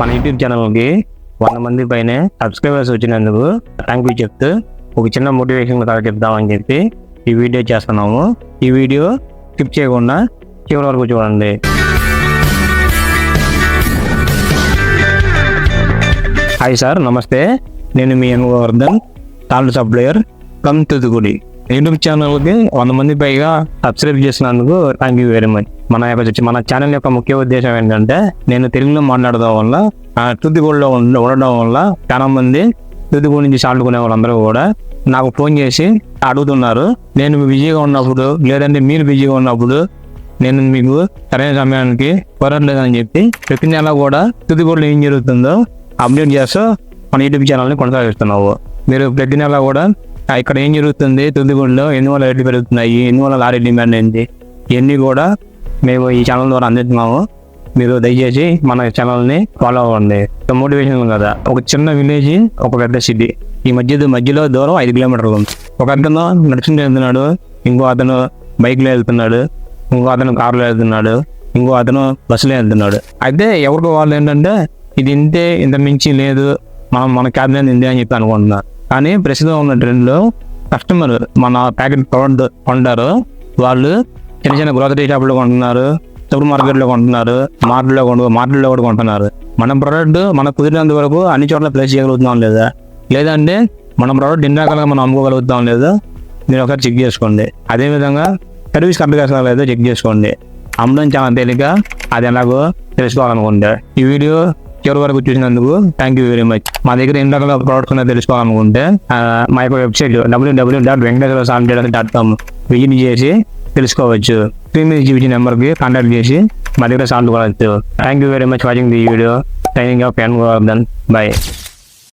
మన యూట్యూబ్ ఛానల్కి 100 మంది పైనే సబ్స్క్రైబర్స్ వచ్చినందుకు థ్యాంక్ యూ చెప్తూ ఒక చిన్న మోటివేషన్ కథ చెప్దామని చెప్పి ఈ వీడియో చేస్తున్నాము. ఈ వీడియో స్కిప్ చేయకుండా చివరి వరకు చూడండి. హాయ్ సార్, నమస్తే. నేను మీ వర్ధన్, తాళ్ళు సప్లయర్ ఫ్రమ్ తూతుకుడి. యూట్యూబ్ ఛానల్కి 100 మంది పైగా సబ్స్క్రైబ్ చేసినందుకు థ్యాంక్ యూ వెరీ మచ్. మన ఛానల్ యొక్క ముఖ్య ఉద్దేశం ఏంటంటే, నేను తెలుగులో మాట్లాడడం వల్ల తూతుకుడిలో ఉండడం వల్ల చాలా మంది తూతుకుడి నుంచి చాలుకునే వాళ్ళందరూ కూడా నాకు ఫోన్ చేసి అడుగుతున్నారు. నేను బిజీగా ఉన్నప్పుడు లేదంటే మీరు బిజీగా ఉన్నప్పుడు నేను మీకు సరైన సమయానికి కుదరలేదని చెప్పి ప్రతి నెల కూడా తూతుకుడిలో ఏం జరుగుతుందో అప్డేట్ చేస్తూ మన యూట్యూబ్ ఛానల్ని కొనసాగిస్తున్నావు. మీరు ప్రతి నెల కూడా ఇక్కడ ఏం జరుగుతుంది, తూతుకుడిలో ఎన్ని రేట్లు పెరుగుతున్నాయి, ఎన్ని లారీ డిమాండ్ ఏంటి, ఇవన్నీ కూడా మేము ఈ ఛానల్ ద్వారా అందిస్తున్నాము. మీరు దయచేసి మన ఛానల్ని ఫాలో అవ్వండి. మోటివేషన్ కదా, ఒక చిన్న విలేజ్, ఒక పెద్ద సిటీ, ఈ మధ్యలో దూరం 5 కిలోమీటర్లు ఉంది. ఒక అతను నడుచుకుంటూ వెళ్తున్నాడు, ఇంకో అతను బైక్లో వెళ్తున్నాడు, ఇంకో అతను కారులో వెళ్తున్నాడు, ఇంకో అతను బస్సులో వెళ్తున్నాడు. అయితే ఎవరికి వాళ్ళు ఏంటంటే ఇది ఇంతే, ఇంత మించి లేదు, మన క్యాబ్ ఇంతే అని చెప్పి అనుకుంటున్నారు. కానీ ప్రస్తుతం ఉన్న ట్రెండ్లో కస్టమర్ మన ప్యాకెట్ కొంటారు, వాళ్ళు చిన్న చిన్న గ్రోసరీ షాపులో కొంటున్నారు, సూపర్ మార్కెట్లో కొంటున్నారు, మార్కెట్లో కూడా కొంటున్నారు. మన ప్రోడక్ట్ మనకు కుదిరినంత వరకు అన్ని చోట్ల ప్లేస్ చేయగలుగుతున్నాం లేదంటే మన ప్రోడక్ట్ ఎన్ని రకాలుగా మనం అమ్ముకోగలుగుతాం లేదా మీరు ఒకసారి చెక్ చేసుకోండి. అదేవిధంగా సర్వీస్ కరెక్ట్గా లేదో చెక్ చేసుకోండి. అమ్మడం చాలా తేలిక, అది ఎలాగో తెలుసుకోవాలనుకుంటే ఈ వీడియో చివరి వరకు చూసినందుకు థ్యాంక్ యూ వెరీ మచ్. మా దగ్గర ఎన్ని రకాల ప్రోడక్ట్స్ ఉన్నాయో తెలుసుకోవాలనుకుంటే మా యొక్క వెబ్సైట్ www.venkateswarasalt.com విజిట్ చేసి తెలుసుకోవచ్చు. స్క్రీన్ మీద చూపించిన నెంబర్కి కాంటాక్ట్ చేసి మా దగ్గర సాల్వ్ కొనవచ్చు. Thank you very much watching the video. Signing off N Vardhan. By.